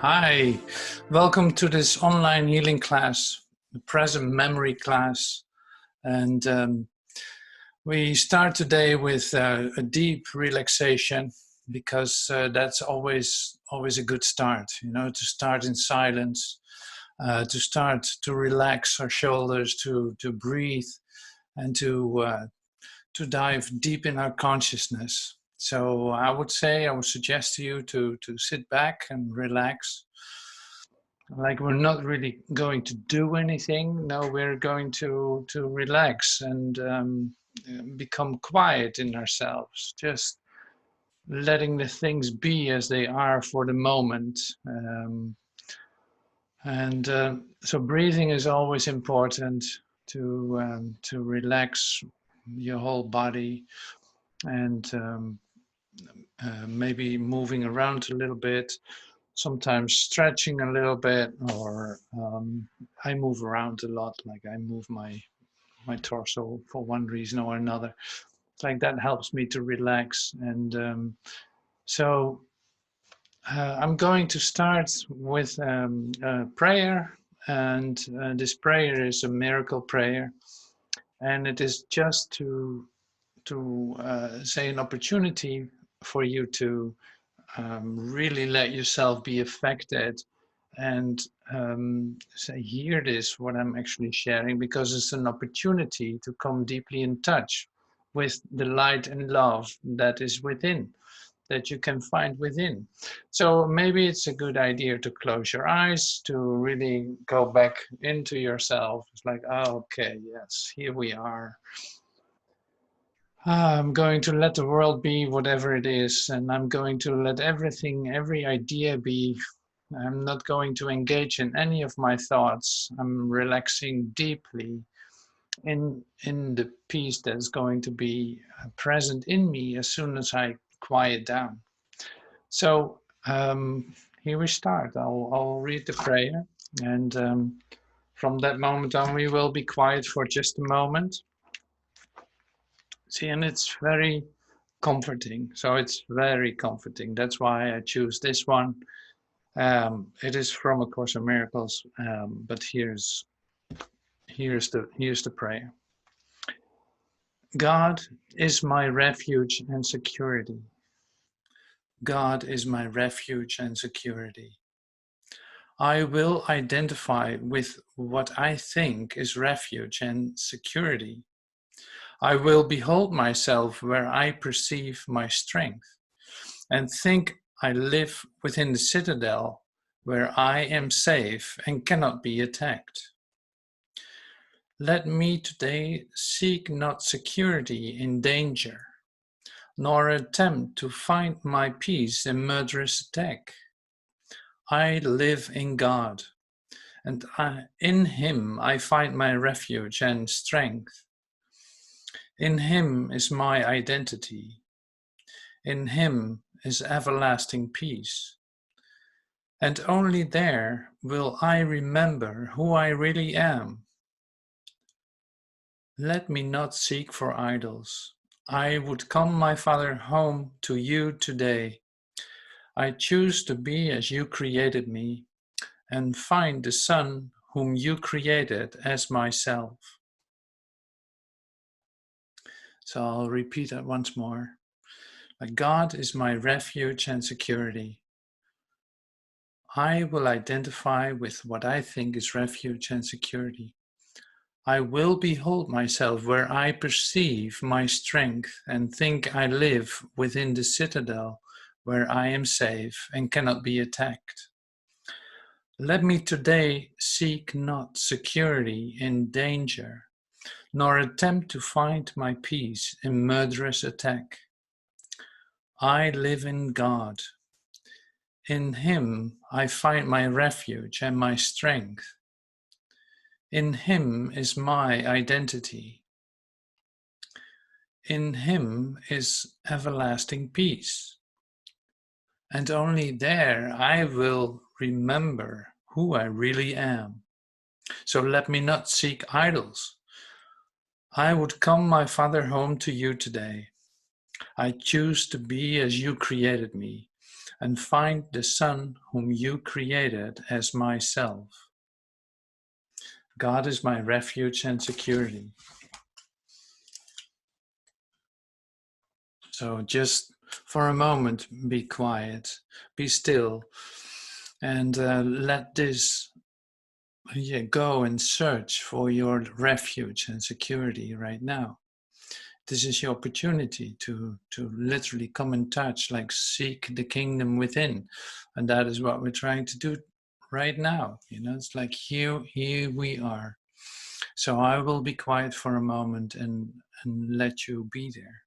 Hi, welcome to this online healing class, the present memory class. And we start today with a deep relaxation because that's always a good start, to start in silence, to start to relax our shoulders, to breathe and to dive deep in our consciousness. So I would suggest to you to sit back and relax. Like we're not really going to do anything. No, we're going to relax and become quiet in ourselves. Just letting the things be as they are for the moment. So breathing is always important to relax your whole body and maybe moving around a little bit, sometimes stretching a little bit, or I move around a lot, like I move my torso for one reason or another. It's like that helps me to relax. And so I'm going to start with a prayer, and this prayer is a miracle prayer, and it is just to say an opportunity for you to really let yourself be affected and say, hear this, what I'm actually sharing, because it's an opportunity to come deeply in touch with the light and love that is within, that you can find within. So maybe it's a good idea to close your eyes, to really go back into yourself. It's like, oh, okay, yes, here we are. I'm going to let the world be whatever it is, and I'm going to let everything, every idea be. I'm not going to engage in any of my thoughts. I'm relaxing deeply in the peace that's going to be present in me as soon as I quiet down. So here we start. I'll read the prayer, and from that moment on, we will be quiet for just a moment. See, and it's very comforting. So it's very comforting. That's why I choose this one. It is from A Course in Miracles, but here's the prayer. God is my refuge and security. God is my refuge and security. I will identify with what I think is refuge and security. I will behold myself where I perceive my strength, and think I live within the citadel where I am safe and cannot be attacked. Let me today seek not security in danger, nor attempt to find my peace in murderous attack. I live in God, and in Him I find my refuge and strength. In Him is my identity. In Him is everlasting peace. And only there will I remember who I really am. Let me not seek for idols. I would come, my Father, home to you today. I choose to be as you created me, and find the Son whom you created as myself. So I'll repeat that once more. God is my refuge and security. I will identify with what I think is refuge and security. I will behold myself where I perceive my strength and think I live within the citadel where I am safe and cannot be attacked. Let me today seek not security in danger, nor attempt to find my peace in murderous attack. I live in God. In Him I find my refuge and my strength. In Him is my identity. In Him is everlasting peace. And only there I will remember who I really am. So let me not seek idols. I would come, my Father, home to you today. I choose to be as you created me. and find the Son whom you created as myself. God is my refuge and security. So just for a moment, be quiet, be still, and let this go and search for your refuge and security right now. This is your opportunity to literally come in touch, like seek the kingdom within. And that is what we're trying to do right now. It's like here we are. So I will be quiet for a moment and let you be there.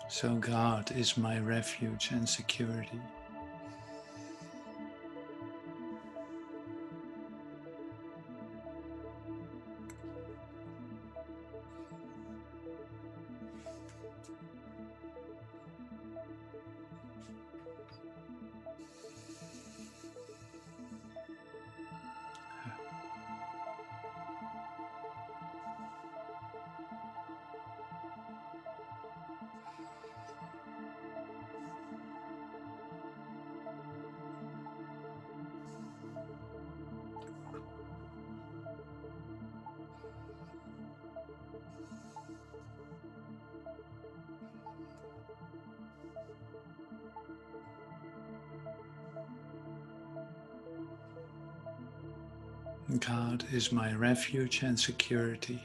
So God is my refuge and security. God is my refuge and security.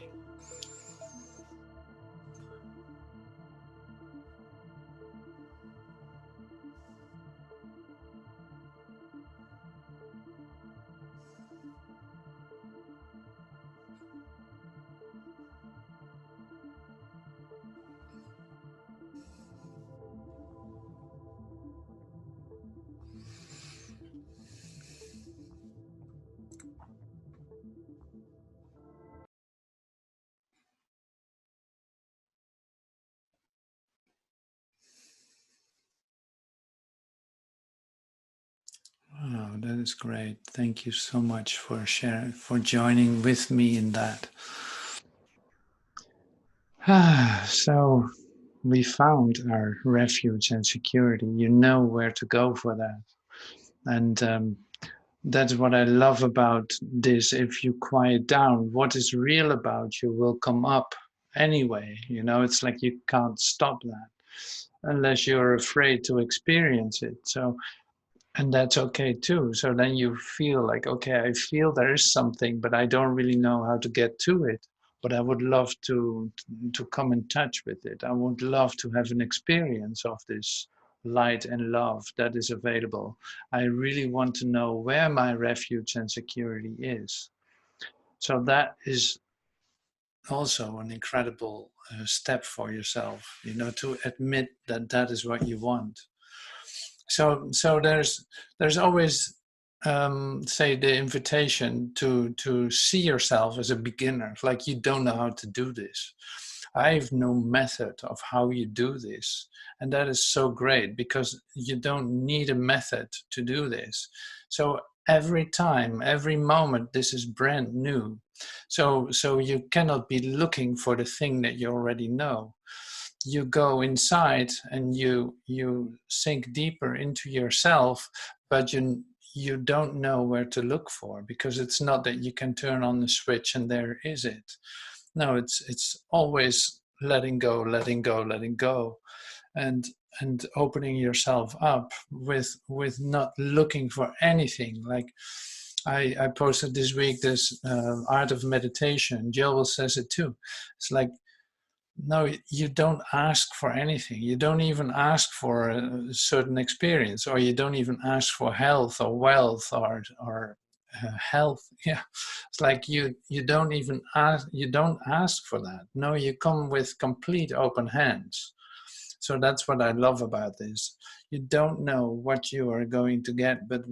Wow, that is great. Thank you so much for sharing, for joining with me in that. So we found our refuge and security. You know where to go for that. And that's what I love about this. If you quiet down, what is real about you will come up anyway. It's like you can't stop that unless you're afraid to experience it. So, and that's okay too. So then you feel like, okay, I feel there is something, but I don't really know how to get to it. But I would love to come in touch with it. I would love to have an experience of this light and love that is available. I really want to know where my refuge and security is. So that is also an incredible step for yourself, to admit that that is what you want. So there's always say the invitation to see yourself as a beginner, like you don't know how to do this. I have no method of how you do this, and that is so great because you don't need a method to do this. So every time, every moment, this is brand new. So you cannot be looking for the thing that you already know. You go inside and you sink deeper into yourself, but you don't know where to look for, because it's not that you can turn on the switch and there is it. No, it's always letting go, letting go, letting go, and opening yourself up with not looking for anything. Like I posted this week this art of meditation. Joel says it too. It's like No, you don't ask for anything. You don't even ask for a certain experience, or you don't even ask for health or wealth or health. Yeah, it's like you don't even ask. You don't ask for that. No, you come with complete open hands. So that's what I love about this. You don't know what you are going to get, but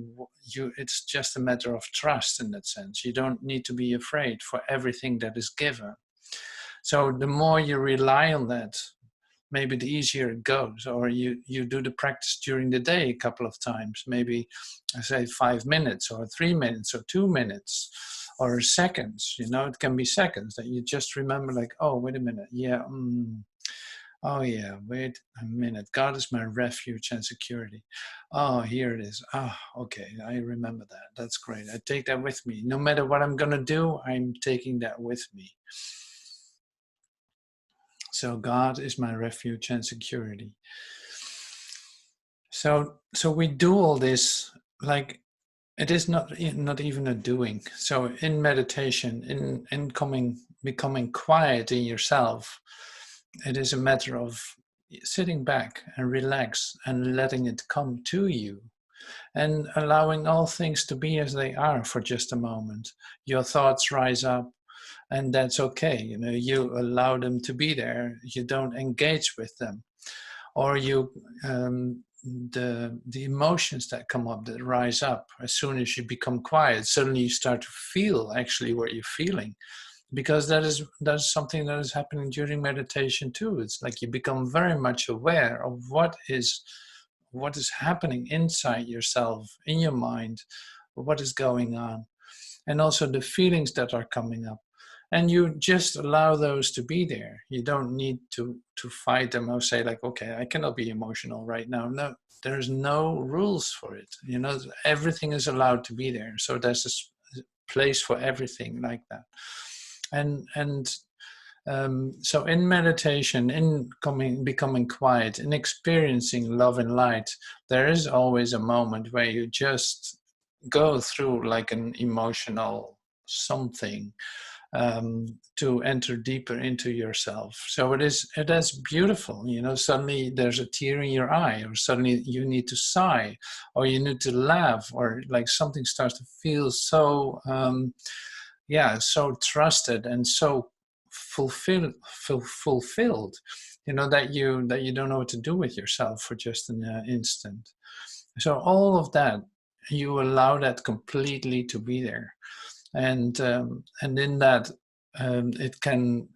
it's just a matter of trust in that sense. You don't need to be afraid for everything that is given. So the more you rely on that, maybe the easier it goes. Or you do the practice during the day a couple of times, maybe I say 5 minutes or 3 minutes or 2 minutes or seconds. It can be seconds that you just remember, like, oh, wait a minute. Yeah. Oh, yeah, wait a minute. God is my refuge and security. Oh, here it is. Oh, okay. I remember that. That's great. I take that with me. No matter what I'm going to do, I'm taking that with me. So God is my refuge and security. So we do all this, like, it is not even a doing. So in meditation, in becoming quiet in yourself, it is a matter of sitting back and relax and letting it come to you, and allowing all things to be as they are for just a moment. Your thoughts rise up, and that's okay. You allow them to be there. You don't engage with them. Or the emotions that come up, that rise up as soon as you become quiet, suddenly you start to feel actually what you're feeling, because that is something that is happening during meditation too. It's like you become very much aware of what is happening inside yourself, in your mind, what is going on, and also the feelings that are coming up. And you just allow those to be there. You don't need to fight them or say, like, okay, I cannot be emotional right now. No, there's no rules for it. Everything is allowed to be there. So there's a place for everything like that. And so in meditation, in becoming quiet, in experiencing love and light, there is always a moment where you just go through like an emotional something, to enter deeper into yourself. So it is beautiful. Suddenly there's a tear in your eye, or suddenly you need to sigh, or you need to laugh, or like something starts to feel so so trusted and so fulfilled, that you don't know what to do with yourself for just an instant. So all of that, you allow that completely to be there. And in that, it can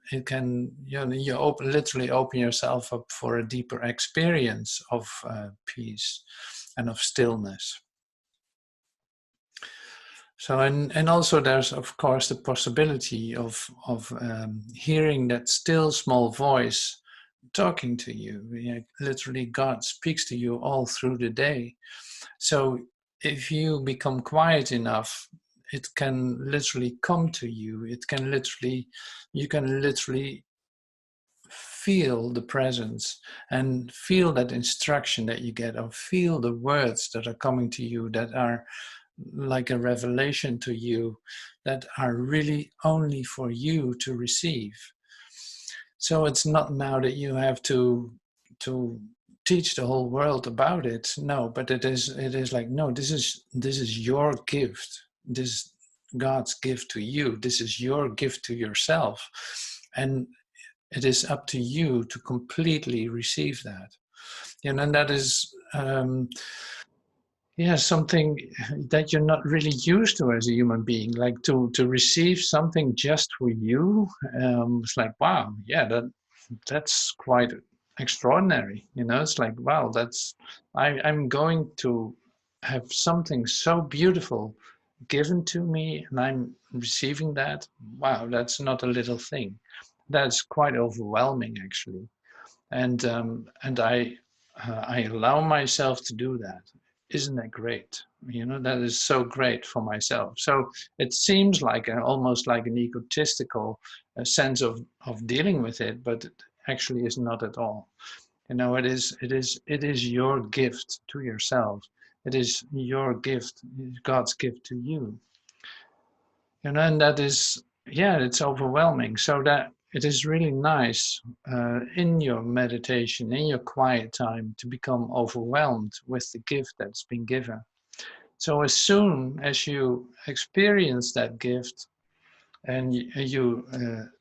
literally open yourself up for a deeper experience of peace and of stillness. So and also there's of course the possibility of hearing that still small voice talking to you. Literally, God speaks to you all through the day. So if you become quiet enough, it can literally come to you. You can literally feel the presence and feel that instruction that you get, or feel the words that are coming to you, that are like a revelation to you, that are really only for you to receive. So it's not now that you have to teach the whole world about it. No, but it is like, no, this is your gift. This is God's gift to you. This is your gift to yourself. And it is up to you to completely receive that. And that is something that you're not really used to as a human being, like to receive something just for you. It's like, wow, yeah, that's quite extraordinary. It's like, wow, I'm going to have something so beautiful given to me, and I'm receiving that. Wow, that's not a little thing. That's quite overwhelming, actually. And I allow myself to do that. Isn't that great? That is so great for myself. So it seems like almost like an egotistical sense of dealing with it, but it actually is not at all. It is your gift to yourself. It is your gift, God's gift to you. And that is, yeah, it's overwhelming. So it is really nice in your meditation, in your quiet time, to become overwhelmed with the gift that's been given. So as soon as you experience that gift and you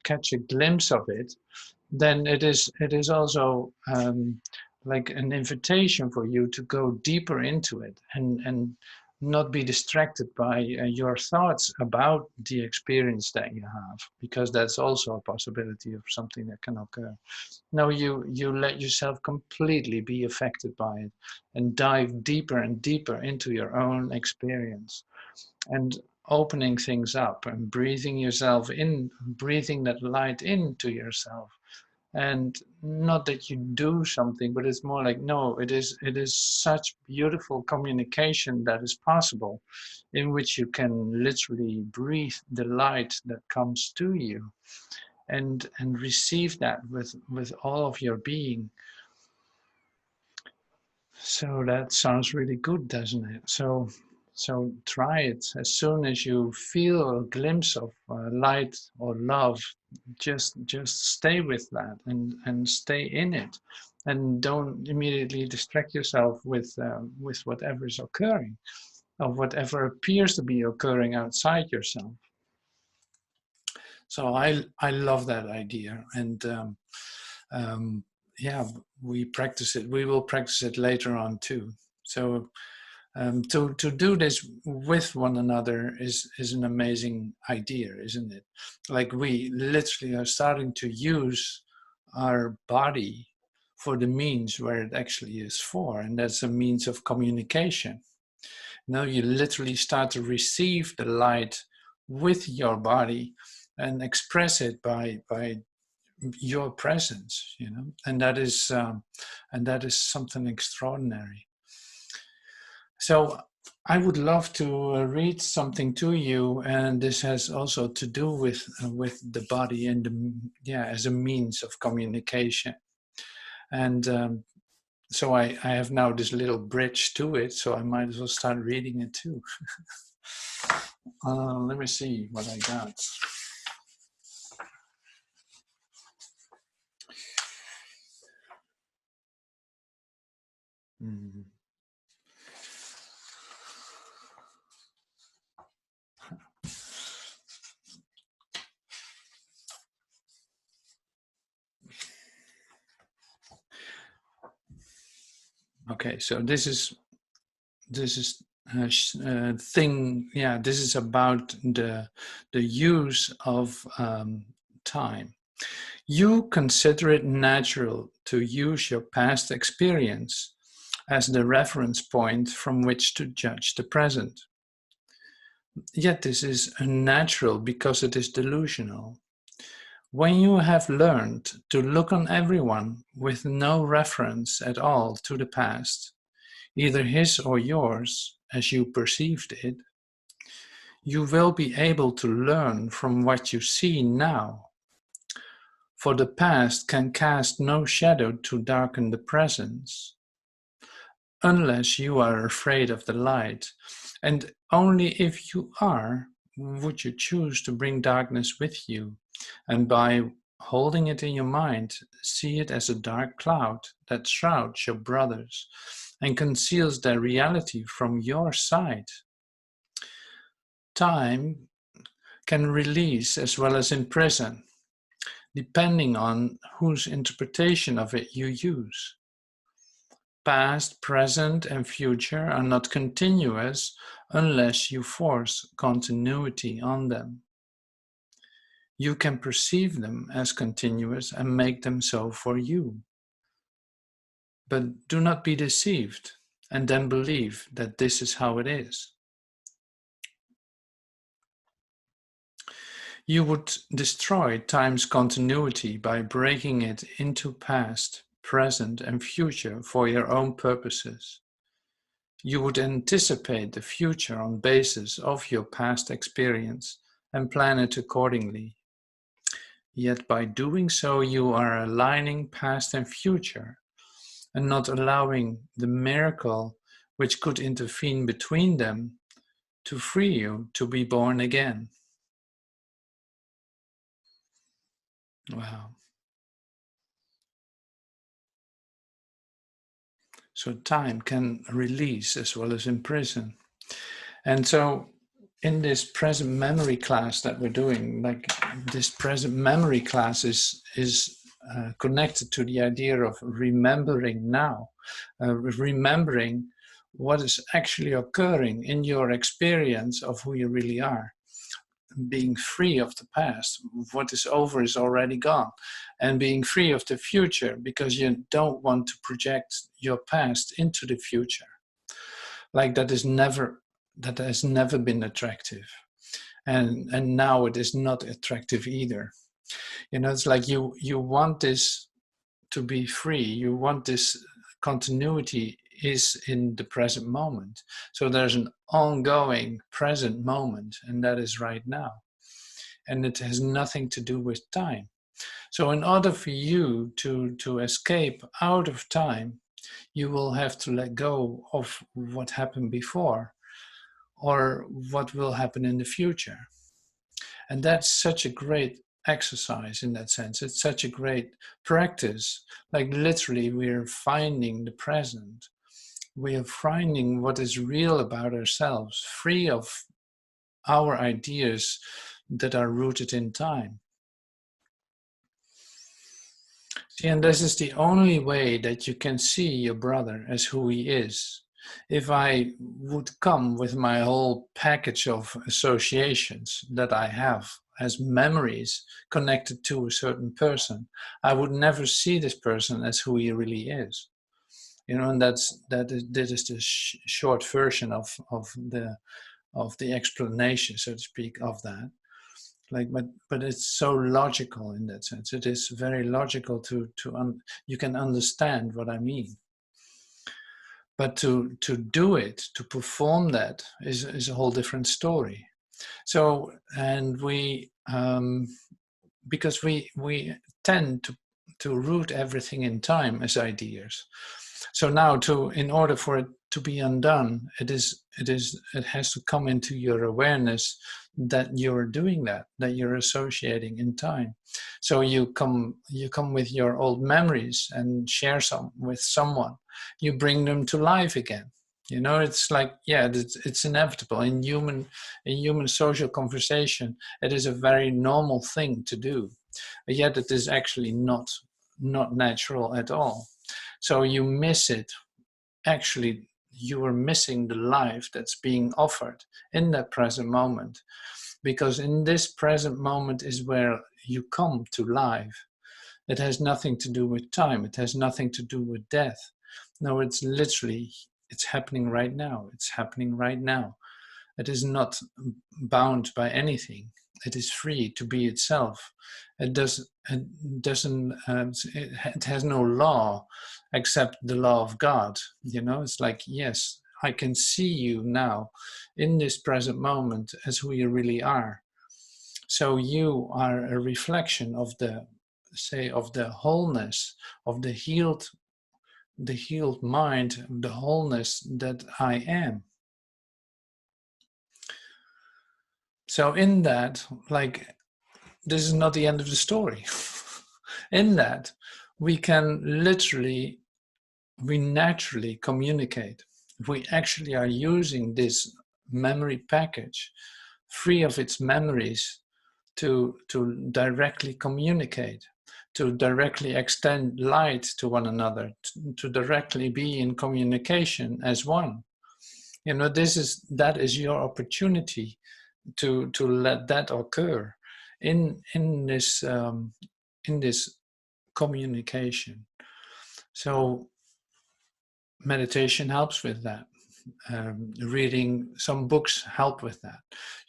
catch a glimpse of it, then it is also like an invitation for you to go deeper into it and not be distracted by your thoughts about the experience that you have, because that's also a possibility of something that can occur. No, you let yourself completely be affected by it and dive deeper and deeper into your own experience, and opening things up and breathing yourself in, breathing that light into yourself. And not that you do something, but it's more like, no, it is such beautiful communication that is possible, in which you can literally breathe the light that comes to you, and receive that with all of your being. So that sounds really good, doesn't it? So try it. As soon as you feel a glimpse of light or love, just stay with that and stay in it, and don't immediately distract yourself with whatever is occurring, or whatever appears to be occurring outside yourself. So I love that idea, and um, yeah, we practice it. We will practice it later on too. So to do this with one another is an amazing idea, isn't it? Like, we literally are starting to use our body for the means where it actually is for, and that's a means of communication. Now you literally start to receive the light with your body and express it by your presence, and that is something extraordinary. So I would love to read something to you, and this has also to do with the body and as a means of communication. And so I have now this little bridge to it, so I might as well start reading it too. Let me see what I got. Mm. Okay, so this is thing. Yeah, this is about the use of time. You consider it natural to use your past experience as the reference point from which to judge the present. Yet this is unnatural because it is delusional. When you have learned to look on everyone with no reference at all to the past, either his or yours, as you perceived it, you will be able to learn from what you see now. For the past can cast no shadow to darken the present, unless you are afraid of the light, and only if you are would you choose to bring darkness with you, and by holding it in your mind, see it as a dark cloud that shrouds your brothers and conceals their reality from your sight. Time can release as well as imprison, depending on whose interpretation of it you use. Past, present, and future are not continuous unless you force continuity on them. You can perceive them as continuous and make them so for you. But do not be deceived and then believe that this is how it is. You would destroy time's continuity by breaking it into past, present, and future for your own purposes. You would anticipate the future on basis of your past experience and plan it accordingly. Yet by doing so, you are aligning past and future and not allowing the miracle which could intervene between them to free you to be born again. Wow. So time can release as well as imprison. And so in this present memory class that we're doing, like this present memory class is connected to the idea of remembering now, remembering what is actually occurring in your experience of who you really are, being free of the past. What is over is already gone, and being free of the future because you don't want to project your past into the future. Like that has never been attractive, and now it is not attractive either. You know, it's like you want this to be free. You want this continuity is in the present moment. So there's an ongoing present moment, and that is right now. And it has nothing to do with time. So in order for you to escape out of time, you will have to let go of what happened before or what will happen in the future. And that's such a great exercise in that sense. It's such a great practice. Like literally, we're finding the present. We are finding what is real about ourselves, free of our ideas that are rooted in time. See, and this is the only way that you can see your brother as who he is. If I would come with my whole package of associations that I have as memories connected to a certain person, I would never see this person as who he really is. You know, and that is the short version of the explanation, so to speak, of that. Like, but it's so logical in that sense. It is very logical you can understand what I mean. But to do it, to perform that is a whole different story. So, and we because we tend to root everything in time as ideas. So now, in order for it to be undone, it has to come into your awareness that you're doing that you're associating in time. So you come with your old memories and share some with someone. You bring them to life again. You know, it's like, yeah, it's inevitable in human social conversation. It is a very normal thing to do, but yet it is actually not natural at all. So you miss it. Actually, you are missing the life that's being offered in that present moment, because in this present moment is where you come to life. It has nothing to do with time. It has nothing to do with death. No, it's literally, it's happening right now. It's happening right now. It is not bound by anything. It is free to be itself. It doesn't. It has no law except the law of God. You know, it's like, yes, I can see you now, in this present moment, as who you really are. So you are a reflection of the wholeness, of the healed mind, the wholeness that I am. So in that, like, this is not the end of the story. In that, we can literally, we naturally communicate. We actually are using this memory package, free of its memories, to directly communicate, to directly extend light to one another, to directly be in communication as one. You know, that is your opportunity to let that occur in this communication. So meditation helps with that. Reading some books help with that.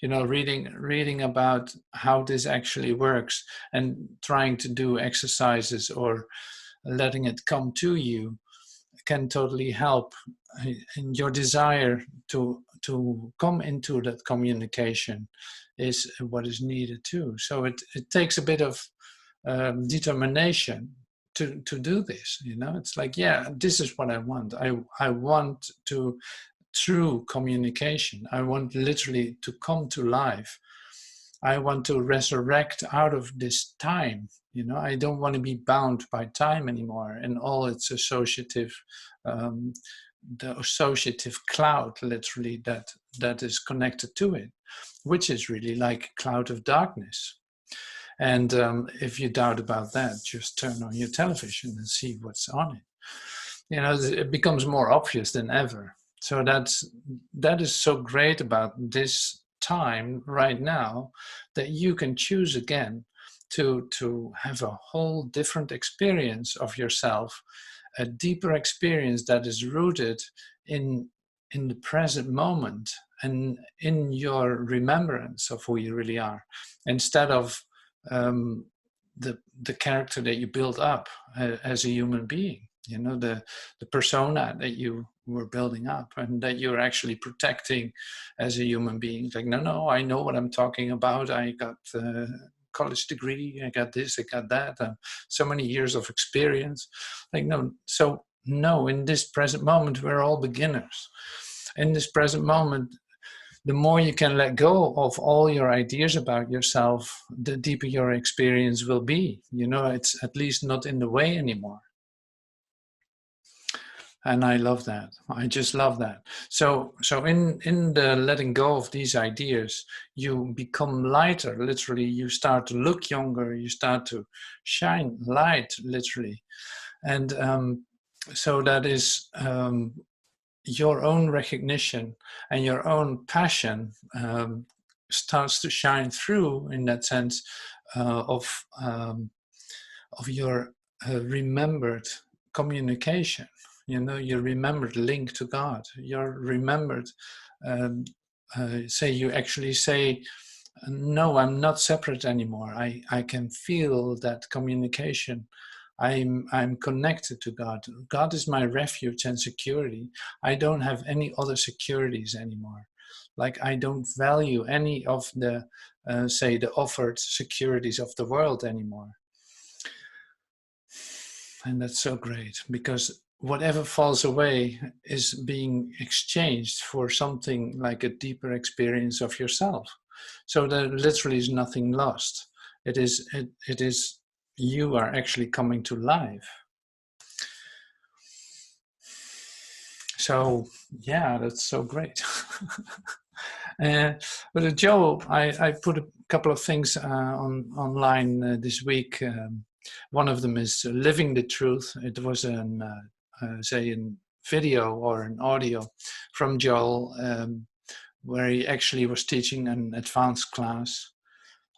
You know, reading about how this actually works and trying to do exercises or letting it come to you can totally help in your desire to come into that communication is what is needed too. So it takes a bit of determination to do this. You know, it's like, yeah, this is what I want. I want to, through communication, I want literally to come to life. I want to resurrect out of this time. I don't want to be bound by time anymore and all its associative, the associative cloud, literally, that is connected to it, which is really like a cloud of darkness. And if you doubt about that, just turn on your television and see what's on it. It becomes more obvious than ever. So that is so great about this time right now, that you can choose again to have a whole different experience of yourself, a deeper experience that is rooted in the present moment and in your remembrance of who you really are, instead of the character that you build up as a human being. The persona that you were building up and that you're actually protecting as a human being. Like, no, I know what I'm talking about. I got a college degree. I got this, I got that. So many years of experience. Like, no. So, no, in this present moment, we're all beginners. In this present moment, the more you can let go of all your ideas about yourself, the deeper your experience will be. It's at least not in the way anymore. And I love that. I just love that. So in the letting go of these ideas, you become lighter. Literally, you start to look younger. You start to shine light, literally, and so that is your own recognition and your own passion starts to shine through in that sense of your remembered communication. Your remembered link to God. Your remembered, you actually say, no, I'm not separate anymore. I can feel that communication. I'm connected to God. God is my refuge and security. I don't have any other securities anymore. Like, I don't value any of the, the offered securities of the world anymore. And that's so great, because whatever falls away is being exchanged for something like a deeper experience of yourself. So there literally is nothing lost. It is you are actually coming to life. So yeah, that's so great. But Joe, I put a couple of things online this week. One of them is Living the Truth. It was a video or an audio from Joel, where he actually was teaching an advanced class.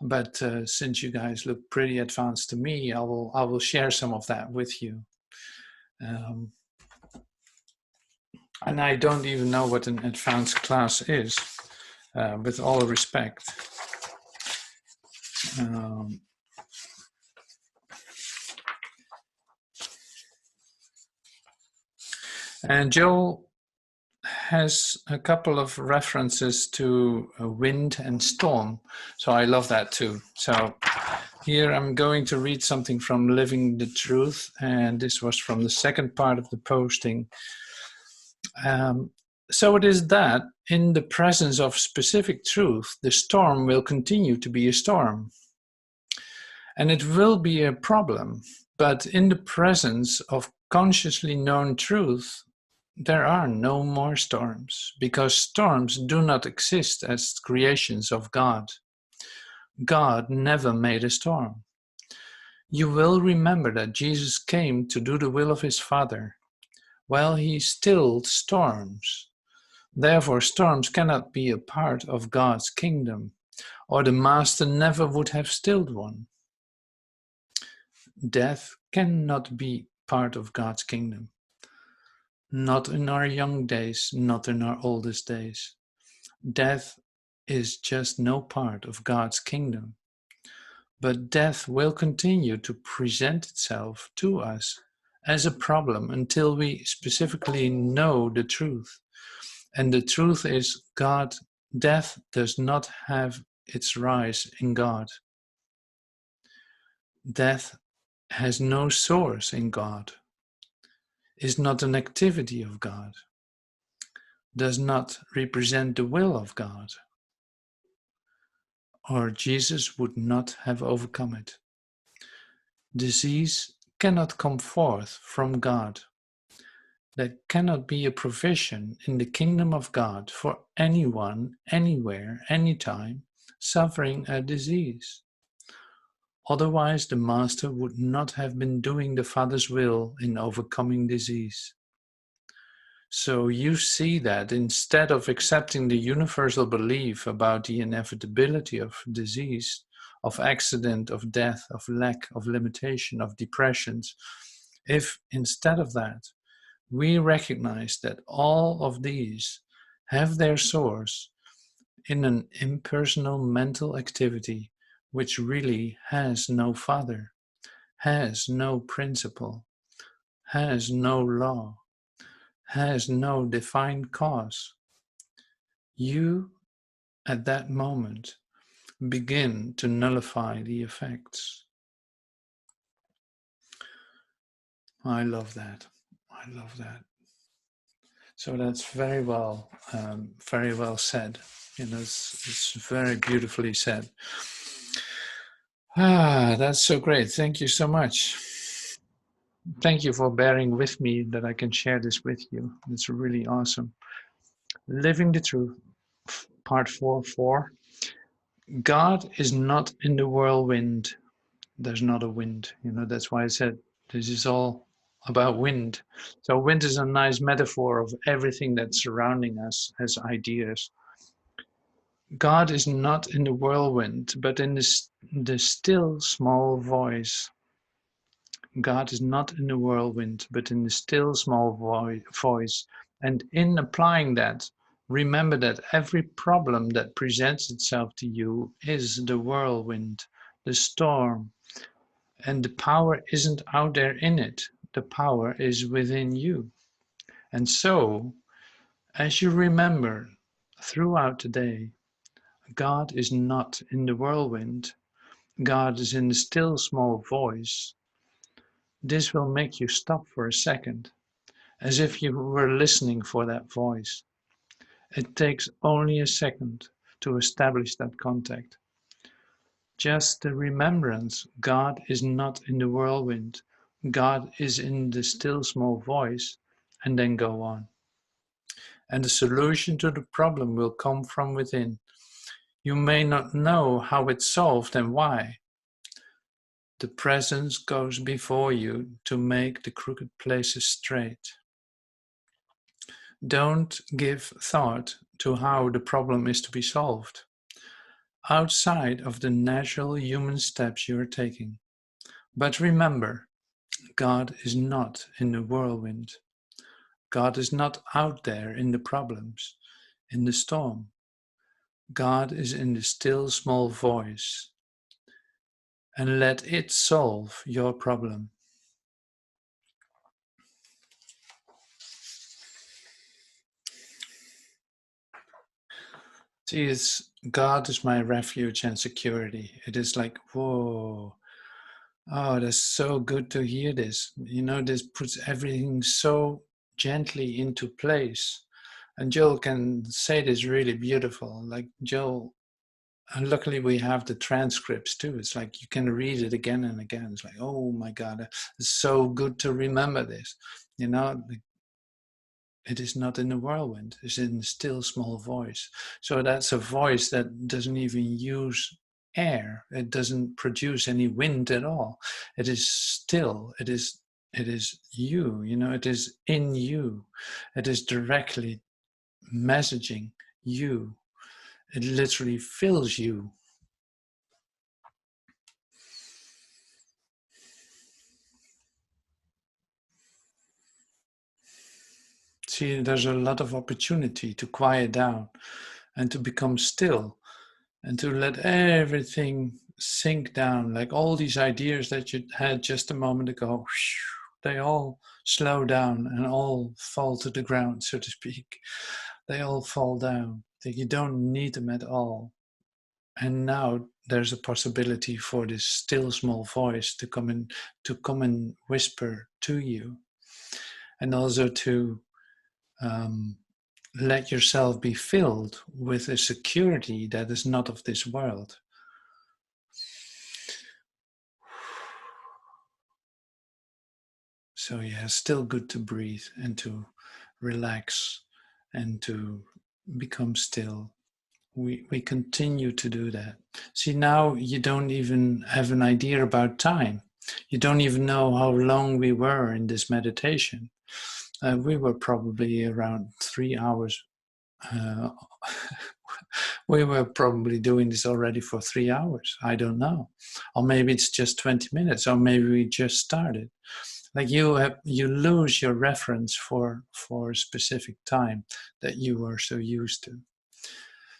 But since you guys look pretty advanced to me, I will share some of that with you. And I don't even know what an advanced class is, with all respect. And Joel has a couple of references to wind and storm, so I love that too. So here I'm going to read something from Living the Truth, and this was from the second part of the posting. So it is that in the presence of specific truth, the storm will continue to be a storm. And it will be a problem, but in the presence of consciously known truth, there are no more storms, because storms do not exist as creations of God. God never made a storm. You will remember that Jesus came to do the will of his Father. Well, he stilled storms. Therefore, storms cannot be a part of God's kingdom, or the Master never would have stilled one. Death cannot be part of God's kingdom. Not in our young days, not in our oldest days. Death is just no part of God's kingdom. But death will continue to present itself to us as a problem until we specifically know the truth. And the truth is, death does not have its rise in God. Death has no source in God, is not an activity of God, does not represent the will of God. or Jesus would not have overcome it. Disease cannot come forth from God. There cannot be a provision in the kingdom of God for anyone, anywhere, anytime, suffering a disease. Otherwise, the Master would not have been doing the Father's will in overcoming disease. So you see that instead of accepting the universal belief about the inevitability of disease, of accident, of death, of lack, of limitation, of depressions, if instead of that we recognize that all of these have their source in an impersonal mental activity which really has no father, has no principle, has no law, has no defined cause, you at that moment begin to nullify the effects. I love that. I love that. So that's very well said. You know, it's very beautifully said. Ah, that's so great. Thank you so much. Thank you for bearing with me that I can share this with you. It's really awesome. Living the Truth, part 4:4. God is not in the whirlwind. There's not a wind. You know, that's why I said this is all about wind. So wind is a nice metaphor of everything that's surrounding us as ideas. God is not in the whirlwind, but in the still small voice. God is not in the whirlwind, but in the still small voice. And in applying that, remember that every problem that presents itself to you is the whirlwind, the storm. And the power isn't out there in it, the power is within you. And so, as you remember throughout the day, God is not in the whirlwind, God is in the still small voice. This will make you stop for a second, as if you were listening for that voice. It takes only a second to establish that contact. Just the remembrance God is not in the whirlwind, God is in the still small voice, and then go on. And the solution to the problem will come from within. You may not know how it's solved and why. The presence goes before you to make the crooked places straight. Don't give thought to how the problem is to be solved, outside of the natural human steps you are taking. But remember, God is not in the whirlwind. God is not out there in the problems, in the storm. God is in the still small voice, and let it solve your problem. See, it's God is my refuge and security. It is like, whoa, oh, that's so good to hear this. You know, this puts everything so gently into place. And Joel can say this really beautiful. Like Joel, and luckily we have the transcripts too. It's like you can read it again and again. It's like, oh my God, it's so good to remember this. You know, it is not in the whirlwind, it's in the still small voice. So that's a voice that doesn't even use air. It doesn't produce any wind at all. It is still, it is you, you know, it is in you. It is directly messaging you. It literally fills you. See, there's a lot of opportunity to quiet down and to become still and to let everything sink down, like all these ideas that you had just a moment ago, they all slow down and all fall to the ground, so to speak. They all fall down. You don't need them at all. And now there's a possibility for this still small voice to come and whisper to you, and also to um, let yourself be filled with a security that is not of this world. So yeah, still good to breathe and to relax and to become still. We continue to do that. See, now you don't even have an idea about time. You don't even know how long we were in this meditation. We were probably around 3 hours. Uh, we were probably doing this already for 3 hours. I don't know. Or maybe it's just 20 minutes, or maybe we just started. Like you lose your reference for a specific time that you were so used to.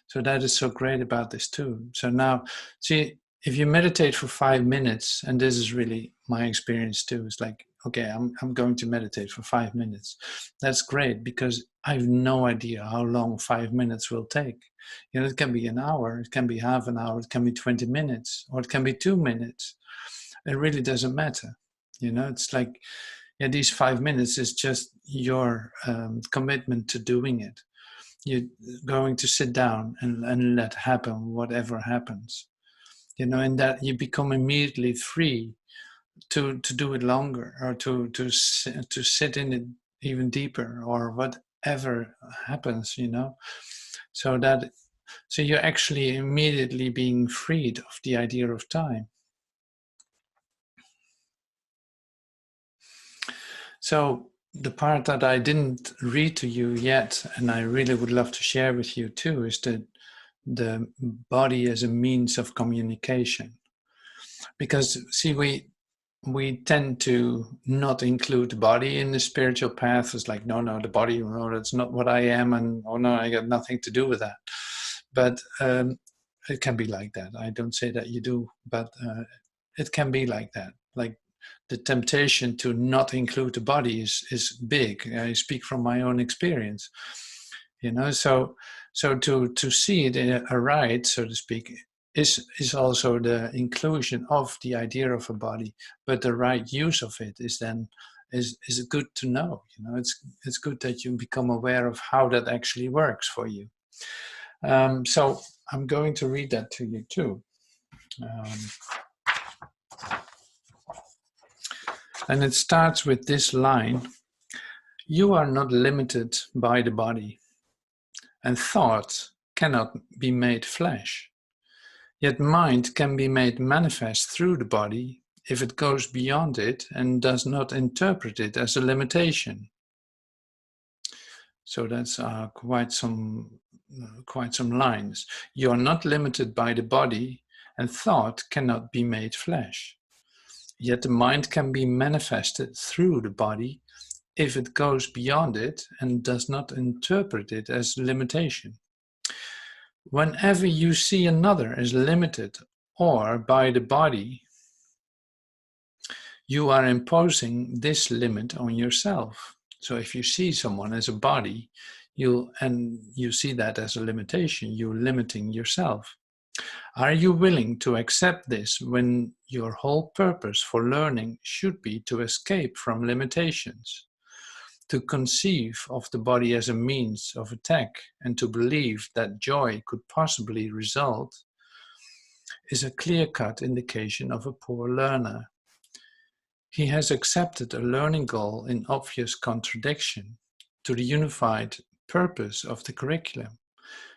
So that is so great about this too. So now, see, if you meditate for 5 minutes, and this is really my experience too, it's like, okay, I'm going to meditate for 5 minutes. That's great because I have no idea how long 5 minutes will take. You know, it can be an hour, it can be half an hour, it can be 20 minutes, or it can be 2 minutes. It really doesn't matter. You know, it's like, yeah, these 5 minutes is just your commitment to doing it. You're going to sit down and let happen whatever happens. You know, and that you become immediately free to do it longer, or to sit in it even deeper, or whatever happens, you know. So you're actually immediately being freed of the idea of time. So the part that I didn't read to you yet, and I really would love to share with you too, is the body as a means of communication. Because see, we tend to not include the body in the spiritual path. It's like, no, the body, no, that's not what I am, and oh no, I got nothing to do with that. But it can be like that. I don't say that you do, but it can be like that. Like the temptation to not include the body is big. I speak from my own experience, you know. So to see it in a right, so to speak, is also the inclusion of the idea of a body, but the right use of it is then is good to know. You know, it's good that you become aware of how that actually works for you. So I'm going to read that to you too. And it starts with this line: you are not limited by the body, and thought cannot be made flesh. Yet mind can be made manifest through the body if it goes beyond it and does not interpret it as a limitation. So that's quite some lines. You are not limited by the body, and thought cannot be made flesh. Yet the mind can be manifested through the body if it goes beyond it and does not interpret it as limitation. Whenever you see another as limited or by the body, you are imposing this limit on yourself. So if you see someone as a body, you see that as a limitation, you're limiting yourself. Are you willing to accept this when your whole purpose for learning should be to escape from limitations? To conceive of the body as a means of attack and to believe that joy could possibly result is a clear-cut indication of a poor learner. He has accepted a learning goal in obvious contradiction to the unified purpose of the curriculum,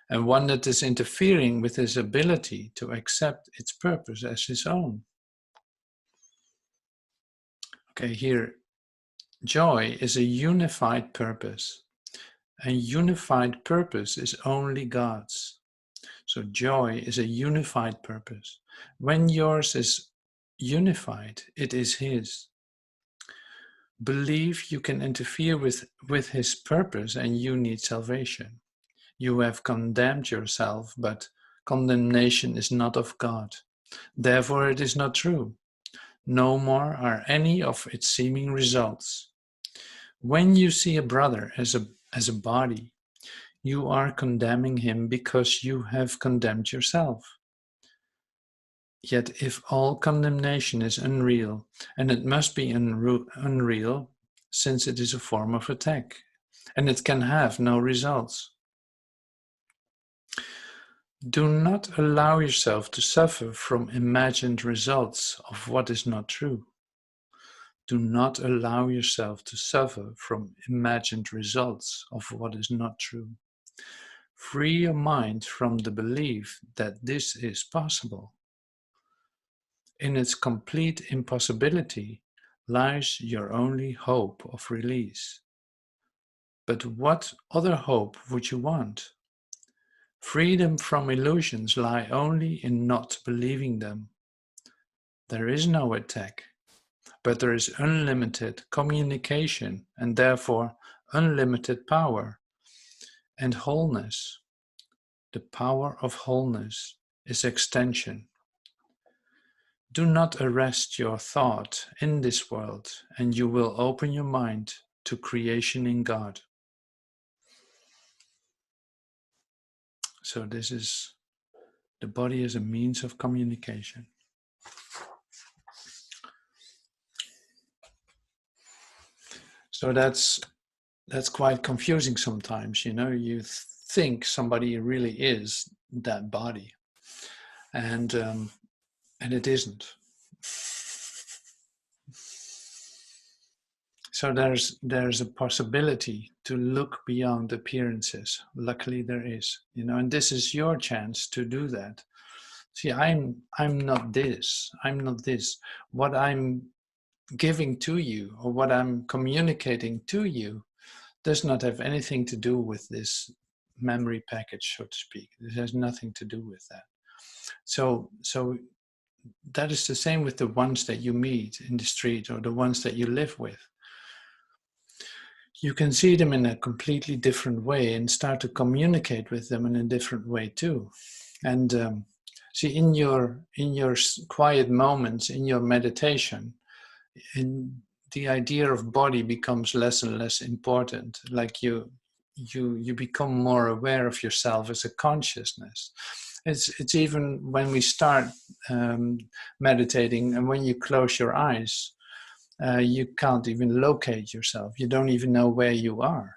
and one that is interfering with his ability to accept its purpose as his own. Okay, here, joy is a unified purpose, and unified purpose is only God's. So joy is a unified purpose. When yours is unified, it is His. Believe you can interfere with His purpose and you need salvation. You have condemned yourself, but condemnation is not of God. Therefore it is not true. No more are any of its seeming results. When you see a brother as a body, you are condemning him because you have condemned yourself. Yet if all condemnation is unreal, and it must be unreal, since it is a form of attack, and it can have no results. Do not allow yourself to suffer from imagined results of what is not true. Do not allow yourself to suffer from imagined results of what is not true. Free your mind from the belief that this is possible. In its complete impossibility lies your only hope of release. But what other hope would you want? Freedom from illusions lie only in not believing them. There is no attack, but there is unlimited communication and therefore unlimited power and wholeness. The power of wholeness is extension. Do not arrest your thought in this world, and you will open your mind to creation in God. So this is the body as a means of communication. So that's quite confusing sometimes, you know. You think somebody really is that body, and it isn't. So there's a possibility to look beyond appearances. Luckily there is, you know, and this is your chance to do that. See, I'm not this. I'm not this. What I'm giving to you or what I'm communicating to you does not have anything to do with this memory package, so to speak. It has nothing to do with that. So that is the same with the ones that you meet in the street or the ones that you live with. You can see them in a completely different way and start to communicate with them in a different way too. And see, in your quiet moments, in your meditation, the idea of body becomes less and less important. Like you become more aware of yourself as a consciousness. It's even when we start meditating, and when you close your eyes, you can't even locate yourself. You don't even know where you are,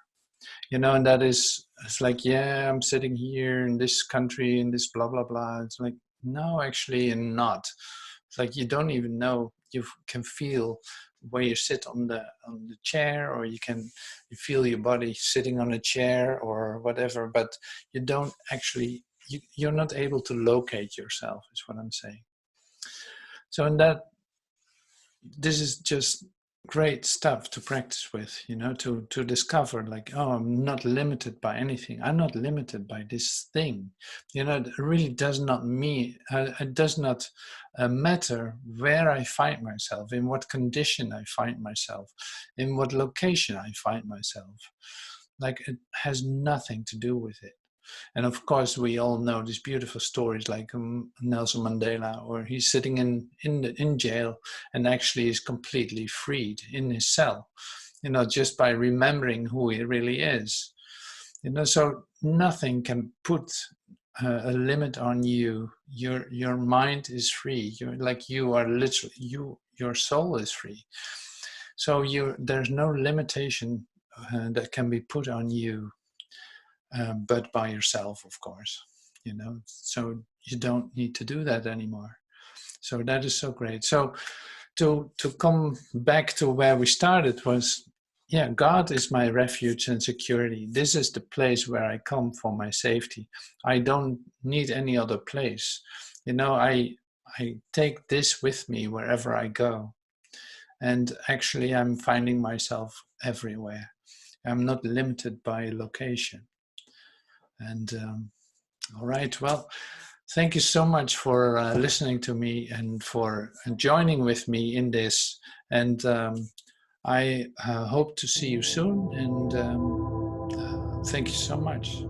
you know. And it's like, yeah, I'm sitting here in this country in this blah blah blah. It's like, no, actually, and not. It's like you don't even know. You can feel where you sit on the chair, or you feel your body sitting on a chair or whatever, but you don't actually, you're not able to locate yourself, is what I'm saying. So in that, this is just great stuff to practice with, you know, to discover, like, oh, I'm not limited by anything. I'm not limited by this thing. You know, it really does not mean, it does not matter where I find myself, in what condition I find myself, in what location I find myself. Like, it has nothing to do with it. And of course, we all know these beautiful stories like Nelson Mandela, where he's sitting in jail and actually is completely freed in his cell, you know, just by remembering who he really is. You know, so nothing can put a limit on you. Your mind is free. You're like, you are literally, your soul is free. So there's no limitation that can be put on you. But by yourself, of course, you know, so you don't need to do that anymore. So that is so great. So to come back to where we started was, yeah, God is my refuge and security. This is the place where I come for my safety. I don't need any other place. You know, I take this with me wherever I go. And actually, I'm finding myself everywhere. I'm not limited by location. And all right, well, thank you so much for listening to me and for joining with me in this. And I hope to see you soon. And thank you so much.